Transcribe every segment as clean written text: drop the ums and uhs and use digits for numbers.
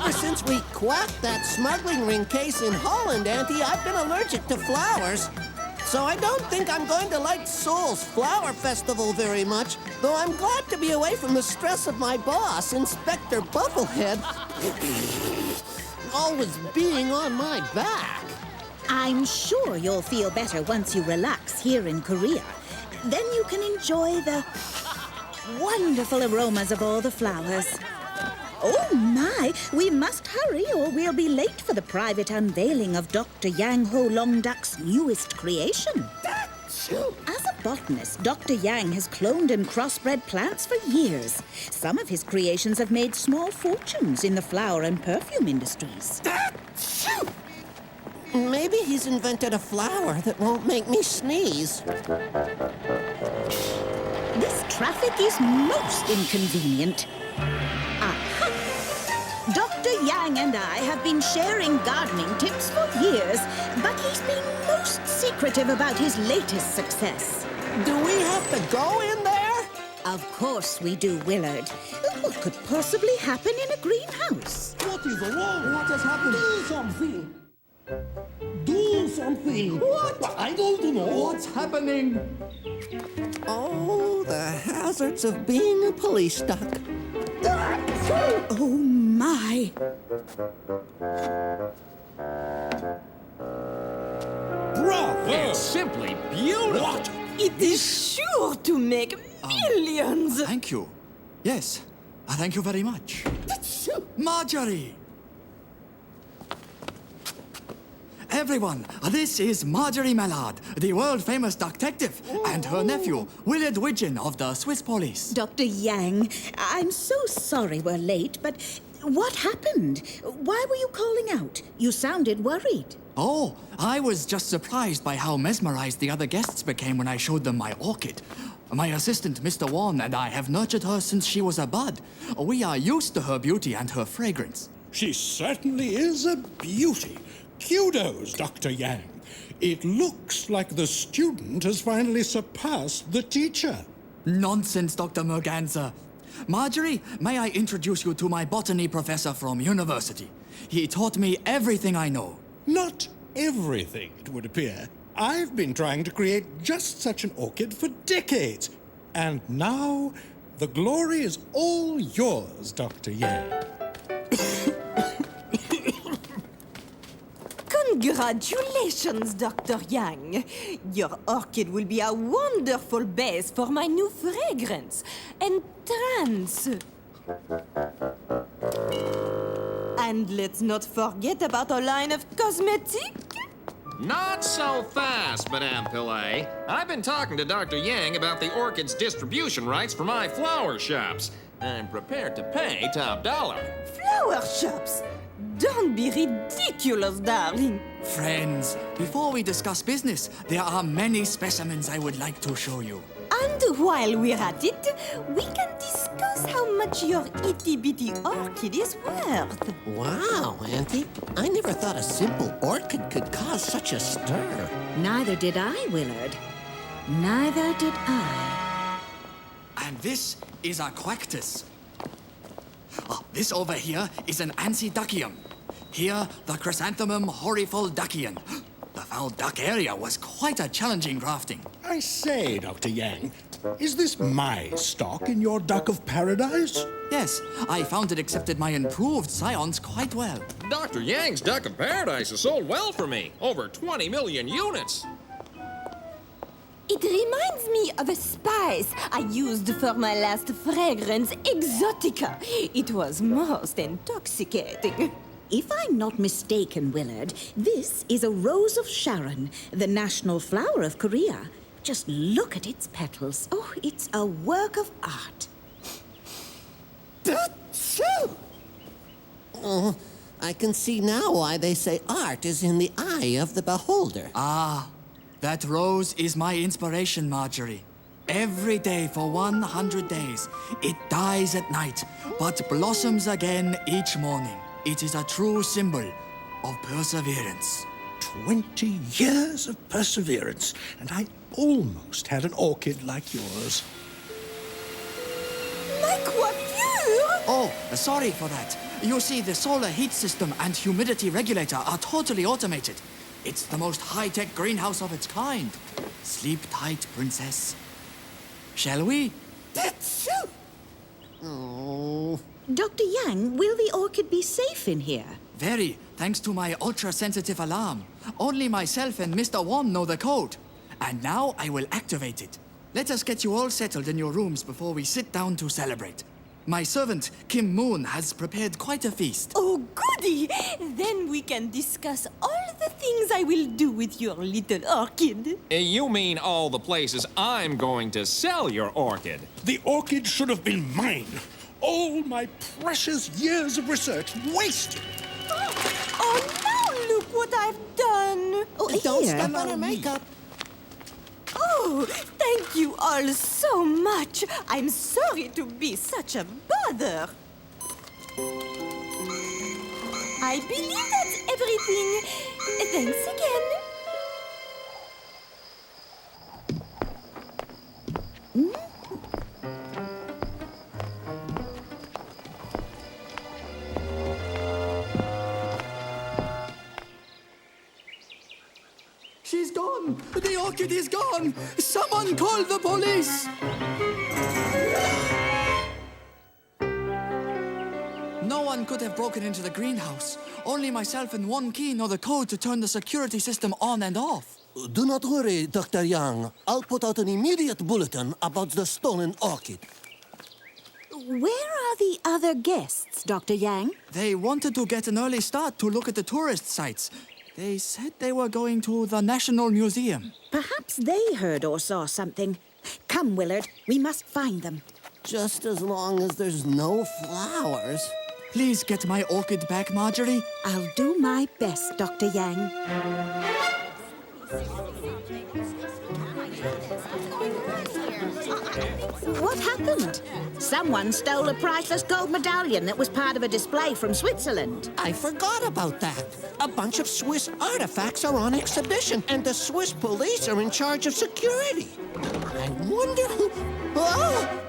Ever since we quacked that smuggling ring case in Holland, Auntie, I've been allergic to flowers. So I don't think I'm going to like Seoul's Flower Festival very much, though I'm glad to be away from the stress of my boss, Inspector Bubblehead, always being on my back. I'm sure you'll feel better once you relax here in Korea. Then you can enjoy the wonderful aromas of all the flowers. Oh my, we must hurry or we'll be late for the private unveiling of Dr. Yang Ho Long Dak's newest creation. As a botanist, Dr. Yang has cloned and crossbred plants for years. Some of his creations have made small fortunes in the flower and perfume industries. Maybe he's invented a flower that won't make me sneeze. This traffic is most inconvenient. Aha! Dr. Yang and I have been sharing gardening tips for years, but he's been most secretive about his latest success. Do we have to go in there? Of course we do, Willard. What could possibly happen in a greenhouse? What is wrong? What has happened? Do something! Do something! What? I don't know. What's happening? Oh, the hazards of being a police duck. Oh, my. Bravo! It's simply beautiful. What? It is sure to make millions. Thank you. Yes, thank you very much. Marjorie! Everyone, this is Marjorie Mallard, the world-famous detective, and her nephew, Willard Widgeon of the Swiss police. Dr. Yang, I'm so sorry we're late, but what happened? Why were you calling out? You sounded worried. Oh, I was just surprised by how mesmerized the other guests became when I showed them my orchid. My assistant, Mr. Wan, and I have nurtured her since she was a bud. We are used to her beauty and her fragrance. She certainly is a beauty. Kudos, Dr. Yang. It looks like the student has finally surpassed the teacher. Nonsense, Dr. Merganser. Marjorie, may I introduce you to my botany professor from university? He taught me everything I know. Not everything, it would appear. I've been trying to create just such an orchid for decades. And now, the glory is all yours, Dr. Yang. Congratulations, Dr. Yang. Your orchid will be a wonderful base for my new fragrance, Entrance. And let's not forget about a line of cosmetics. Not so fast, Madame Pillay. I've been talking to Dr. Yang about the orchid's distribution rights for my flower shops. I'm prepared to pay top dollar. Flower shops? Don't be ridiculous, darling. Friends, before we discuss business, there are many specimens I would like to show you. And while we're at it, we can discuss how much your itty-bitty orchid is worth. Wow, Auntie. I never thought a simple orchid could cause such a stir. Neither did I, Willard. Neither did I. And this is a quactus. This over here is an Ansidachium. Here, the Chrysanthemum horifuldachian. The foul duck area was quite a challenging grafting. I say, Dr. Yang, is this my stock in your duck of paradise? Yes, I found it accepted my improved scions quite well. Dr. Yang's Duck of Paradise has sold well for me. Over 20 million units. It reminds me of a spice I used for my last fragrance, Exotica. It was most intoxicating. If I'm not mistaken, Willard, this is a Rose of Sharon, the national flower of Korea. Just look at its petals. Oh, it's a work of art. Oh, I can see now why they say art is in the eye of the beholder. Ah, that rose is my inspiration, Marjorie. Every day for 100 days, it dies at night, but blossoms again each morning. It is a true symbol of perseverance. 20 years of perseverance, and I almost had an orchid like yours. My coiffure! Oh, sorry for that. You see, the solar heat system and humidity regulator are totally automated. It's the most high-tech greenhouse of its kind. Sleep tight, princess. Shall we? Oh. Dr. Yang, will the orchid be safe in here? Very, thanks to my ultra-sensitive alarm. Only myself and Mr. Wong know the code. And now I will activate it. Let us get you all settled in your rooms before we sit down to celebrate. My servant, Kim Moon, has prepared quite a feast. Oh, goody! Then we can discuss all the things I will do with your little orchid. You mean all the places I'm going to sell your orchid? The orchid should have been mine. All my precious years of research wasted. Oh, now look what I've done! Oh, Don't here. step on her makeup. Oh, thank you all so much. I'm sorry to be such a bother. I believe that's everything. Thanks again. She's gone! The orchid is gone! Someone call the police! No one could have broken into the greenhouse. Only myself and one key know the code to turn the security system on and off. Do not worry, Dr. Yang. I'll put out an immediate bulletin about the stolen orchid. Where are the other guests, Dr. Yang? They wanted to get an early start to look at the tourist sites. They said they were going to the National Museum. Perhaps they heard or saw something. Come, Willard, we must find them. Just as long as there's no flowers. Please get my orchid back, Marjorie. I'll do my best, Dr. Yang. What happened? Someone stole a priceless gold medallion that was part of a display from Switzerland. I forgot about that. A bunch of Swiss artifacts are on exhibition, and the Swiss police are in charge of security. I wonder who... Oh!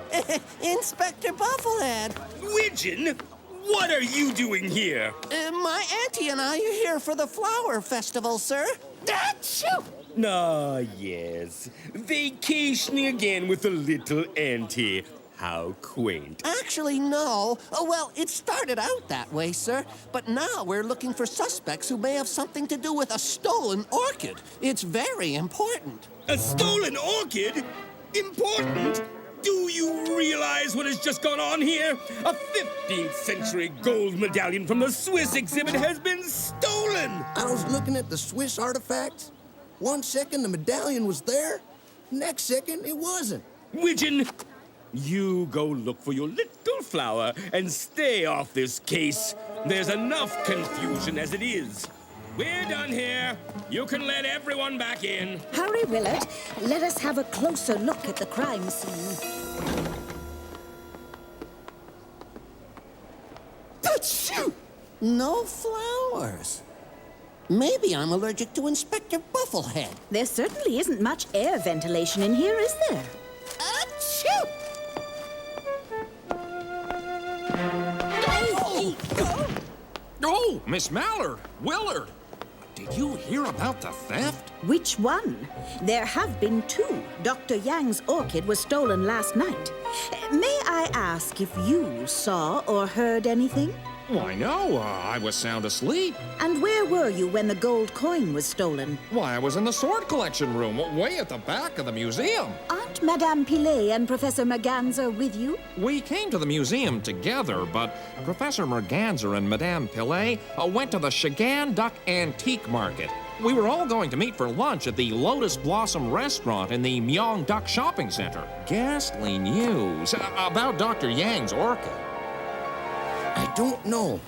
Inspector Bufflehead. Widgeon, what are you doing here? My auntie and I are here for the Flower Festival, sir. Achoo! Ah, yes. Vacationing again with the little auntie. How quaint. Actually, no. Oh, well, it started out that way, sir. But now we're looking for suspects who may have something to do with a stolen orchid. It's very important. A stolen orchid? Important? Do you realize what has just gone on here? A 15th century gold medallion from the Swiss exhibit has been stolen! I was looking at the Swiss artifacts. 1 second the medallion was there, next second it wasn't. Widgeon, you go look for your little flower and stay off this case. There's enough confusion as it is. We're done here. You can let everyone back in. Hurry, Willard. Let us have a closer look at the crime scene. Achoo! No flowers. Maybe I'm allergic to Inspector Bufflehead. There certainly isn't much air ventilation in here, is there? Achoo! Oh, Miss Mallard, Willard, did you hear about the theft? Which one? There have been two. Dr. Yang's orchid was stolen last night. May I ask if you saw or heard anything? Why, no, I was sound asleep. And where were you when the gold coin was stolen? Why, I was in the sword collection room, way at the back of the museum. Aren't Madame Pilet and Professor Merganser with you? We came to the museum together, but Professor Merganser and Madame Pilet went to the Chagan Duck Antique Market. We were all going to meet for lunch at the Lotus Blossom Restaurant in the Myeong Duck Shopping Center. Ghastly news about Dr. Yang's orchid. I don't know.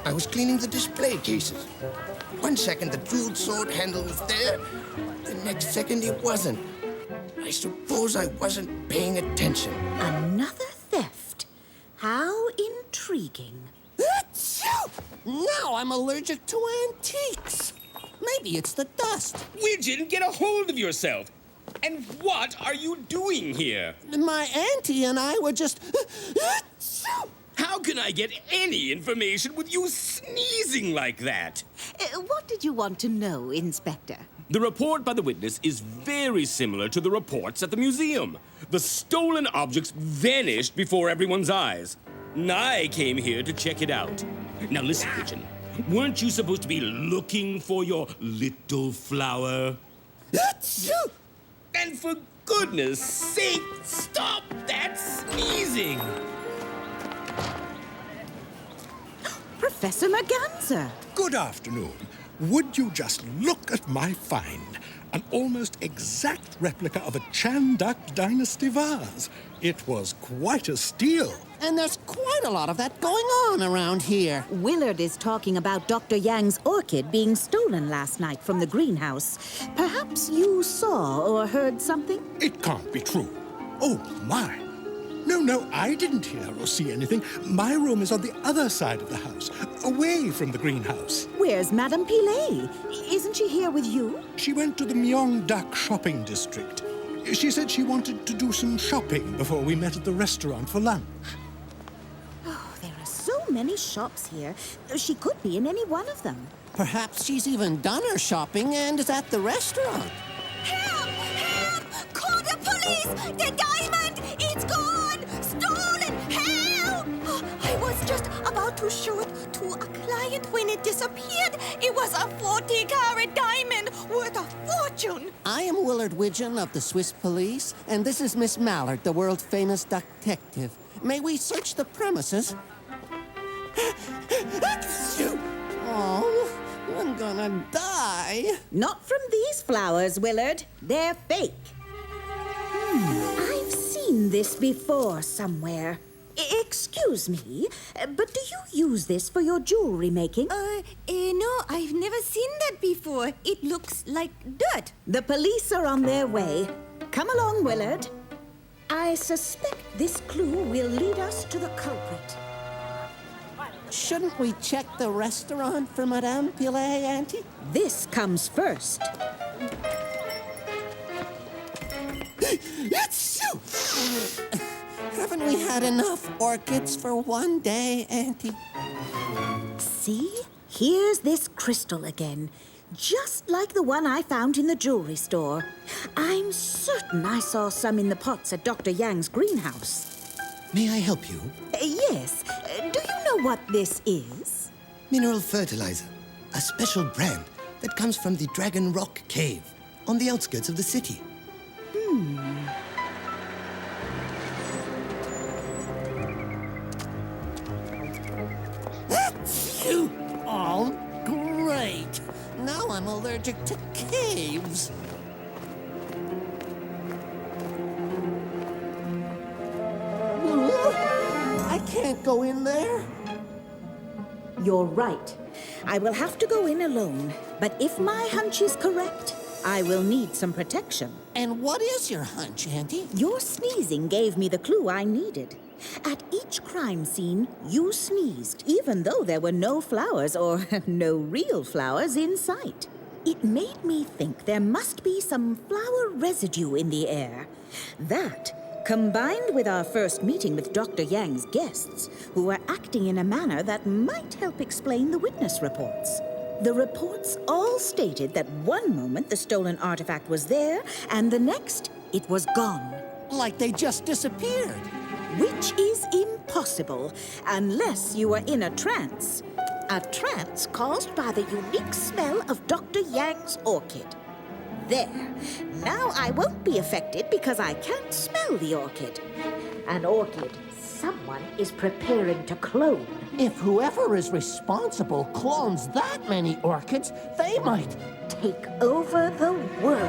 I was cleaning the display cases. 1 second the jeweled sword handle was there, the next second it wasn't. I suppose I wasn't paying attention. Another theft. How intriguing. Achoo! Now I'm allergic to antiques. Maybe it's the dust. Widgeon, get a hold of yourself. And what are you doing here? My auntie and I were just... Achoo! How How can I get any information with you sneezing like that? What did you want to know, Inspector? The report by the witness is very similar to the reports at the museum. The stolen objects vanished before everyone's eyes. I came here to check it out. Now listen, Pigeon. Weren't you supposed to be looking for your little flower? And for goodness sake, stop that sneezing! Professor Merganser! Good afternoon. Would you just look at my find? An almost exact replica of a Chanduk Dynasty vase. It was quite a steal. And there's quite a lot of that going on around here. Willard is talking about Dr. Yang's orchid being stolen last night from the greenhouse. Perhaps you saw or heard something? It can't be true. Oh, my. No, I didn't hear or see anything. My room is on the other side of the house, away from the greenhouse. Where's Madame Pilet? Isn't she here with you? She went to the Myeongdak shopping district. She said she wanted to do some shopping before we met at the restaurant for lunch. Oh, there are so many shops here. She could be in any one of them. Perhaps she's even done her shopping and is at the restaurant. Help! Help! Call the police! The diamond! It's gone! Stolen! Help! I was just about to show it to a client when it disappeared. It was a 40-carat diamond worth a fortune. I am Willard Widgeon of the Swiss police, and this is Miss Mallard, the world-famous detective. May we search the premises? Oh, I'm gonna die. Not from these flowers, Willard. They're fake. I've seen this before somewhere. Excuse me, but do you use this for your jewelry making? No, I've never seen that before. It looks like dirt. The police are on their way. Come along, Willard. I suspect this clue will lead us to the culprit. Shouldn't we check the restaurant for Madame Pilet, Auntie? This comes first. Haven't we had enough orchids for one day, Auntie? See? Here's this crystal again. Just like the one I found in the jewelry store. I'm certain I saw some in the pots at Dr. Yang's greenhouse. May I help you? Yes. Do you know what this is? Mineral fertilizer. A special brand that comes from the Dragon Rock Cave on the outskirts of the city. Oh, great. Now I'm allergic to caves. I can't go in there. You're right. I will have to go in alone. But if my hunch is correct, I will need some protection. And what is your hunch, Auntie? Your sneezing gave me the clue I needed. At each crime scene, you sneezed, even though there were no flowers or no real flowers in sight. It made me think there must be some flower residue in the air. That, combined with our first meeting with Dr. Yang's guests, who were acting in a manner that might help explain the witness reports. The reports all stated that one moment the stolen artifact was there, and the next, it was gone. Like they just disappeared. Which is impossible unless you are in a trance. A trance caused by the unique smell of Dr. Yang's orchid. There. Now I won't be affected because I can't smell the orchid. An orchid someone is preparing to clone. If whoever is responsible clones that many orchids, they might Take over the world.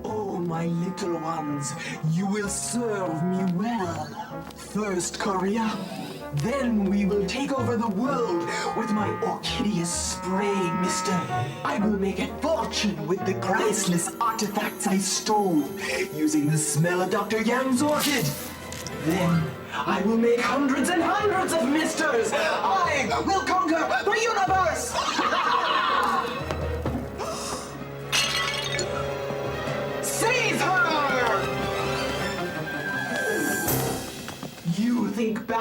Oh, my little ones, you will serve me well. First Korea, then we will take over the world with my orchideous spraying mister. I will make a fortune with the priceless artifacts I stole, using the smell of Dr. Yang's orchid. Then I will make hundreds and hundreds of misters. I will conquer the universe.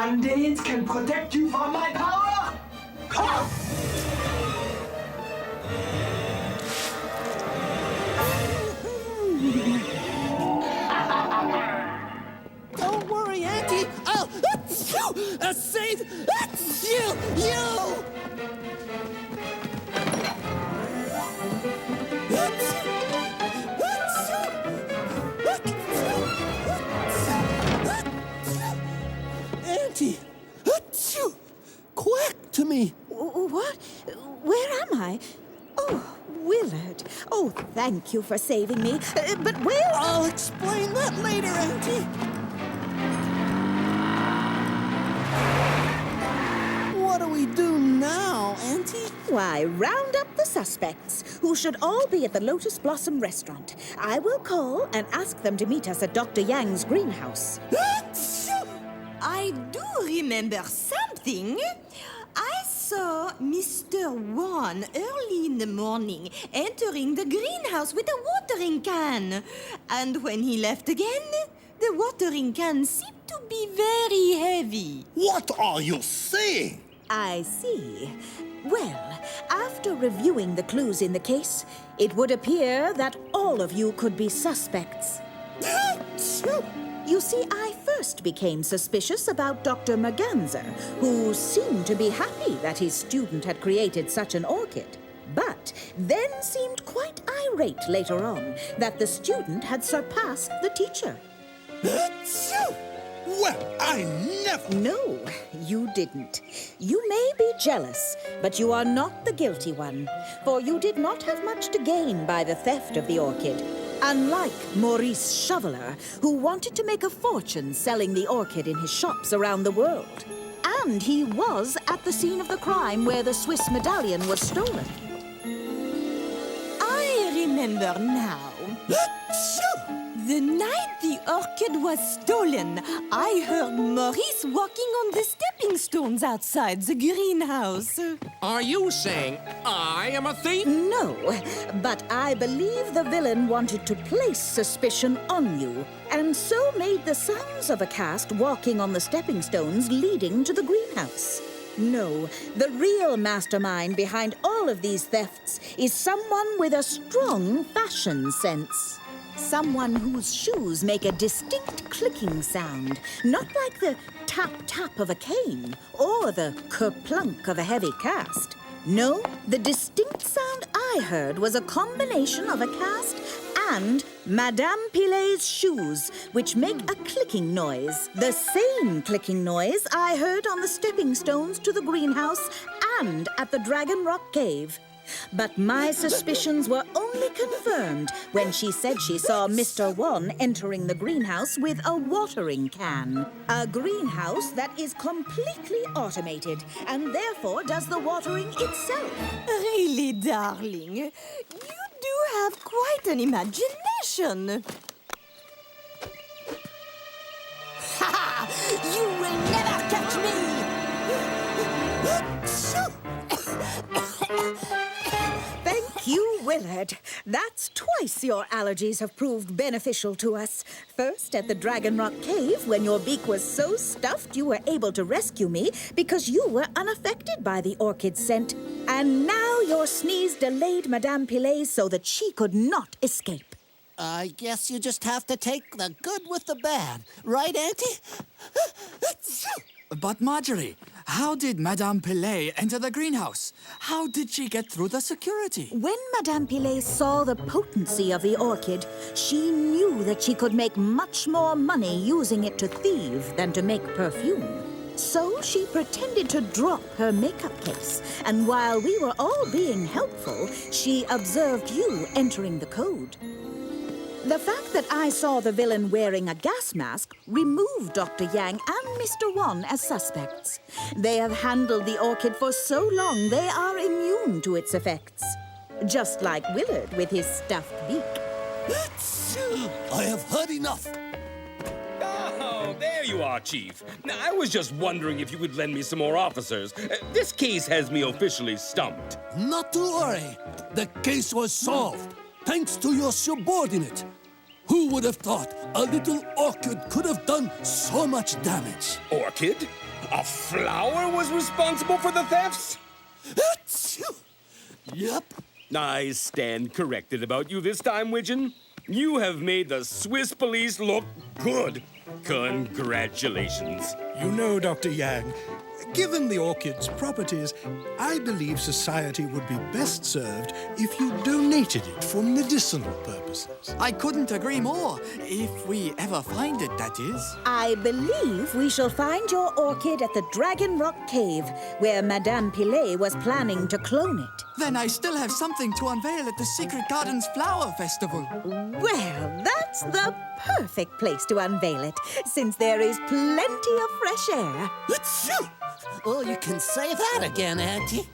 Band-Aids can protect you from my power? Ha! Don't worry, Auntie. I'll save you. Auntie, quack to me. What? Where am I? Oh, Willard. Oh, thank you for saving me. But where... I'll explain that later, Auntie. What do we do now, Auntie? Why, round up the suspects, who should all be at the Lotus Blossom restaurant. I will call and ask them to meet us at Dr. Yang's greenhouse. I do remember something. I saw Mr. Wan early in the morning entering the greenhouse with a watering can. And when he left again, the watering can seemed to be very heavy. What are you saying? I see. Well, after reviewing the clues in the case, it would appear that all of you could be suspects. You see, I first became suspicious about Dr. Merganser, who seemed to be happy that his student had created such an orchid, but then seemed quite irate later on that the student had surpassed the teacher. Well, I never... No, you didn't. You may be jealous, but you are not the guilty one, for you did not have much to gain by the theft of the orchid. Unlike Maurice Shoveler, who wanted to make a fortune selling the orchid in his shops around the world. And he was at the scene of the crime where the Swiss medallion was stolen. I remember now. The night the orchid was stolen, I heard Maurice walking on the stepping stones outside the greenhouse. Are you saying I am a thief? No, but I believe the villain wanted to place suspicion on you, and so made the sounds of a cast walking on the stepping stones leading to the greenhouse. No, the real mastermind behind all of these thefts is someone with a strong fashion sense. Someone whose shoes make a distinct clicking sound, not like the tap-tap of a cane or the kerplunk of a heavy cast. No, the distinct sound I heard was a combination of a cast and Madame Pilet's shoes, which make a clicking noise. The same clicking noise I heard on the stepping stones to the greenhouse and at the Dragon Rock Cave. But my suspicions were only confirmed when she said she saw Mr. Wan entering the greenhouse with a watering can. A greenhouse that is completely automated and therefore does the watering itself. Really, darling, you do have quite an imagination. Ha ha! You will never catch me! Thank you, Willard. That's twice your allergies have proved beneficial to us. First, at the Dragon Rock Cave, when your beak was so stuffed you were able to rescue me because you were unaffected by the orchid scent. And now your sneeze delayed Madame Pilet so that she could not escape. I guess you just have to take the good with the bad. Right, Auntie? But Marjorie, how did Madame Pilet enter the greenhouse? How did she get through the security? When Madame Pilet saw the potency of the orchid, she knew that she could make much more money using it to thieve than to make perfume. So she pretended to drop her makeup case, and while we were all being helpful, she observed you entering the code. The fact that I saw the villain wearing a gas mask removed Dr. Yang and Mr. Wan as suspects. They have handled the orchid for so long they are immune to its effects. Just like Willard with his stuffed beak. I have heard enough. Oh, there you are, Chief. Now, I was just wondering if you could lend me some more officers. This case has me officially stumped. Not to worry. The case was solved, thanks to your subordinate. Who would have thought a little orchid could have done so much damage? Orchid? A flower was responsible for the thefts? Achoo! Yep. I stand corrected about you this time, Widgeon. You have made the Swiss police look good. Congratulations. You know, Dr. Yang, given the orchid's properties, I believe society would be best served if you donated it for medicinal purposes. I couldn't agree more. If we ever find it, that is. I believe we shall find your orchid at the Dragon Rock Cave, where Madame Pilet was planning to clone it. Then I still have something to unveil at the Secret Gardens Flower Festival. Well, that's the perfect place to unveil it, since there is plenty of fresh air. Achoo! Oh, you can say that again, Auntie.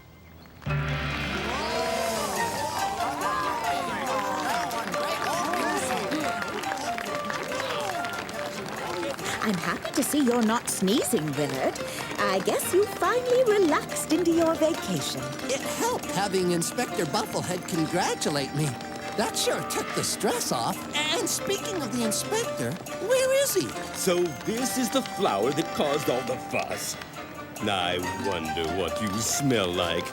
I'm happy to see you're not sneezing, Willard. I guess you finally relaxed into your vacation. It helped having Inspector Bufflehead congratulate me. That sure took the stress off. And speaking of the inspector, where is he? So this is the flower that caused all the fuss. I wonder what you smell like.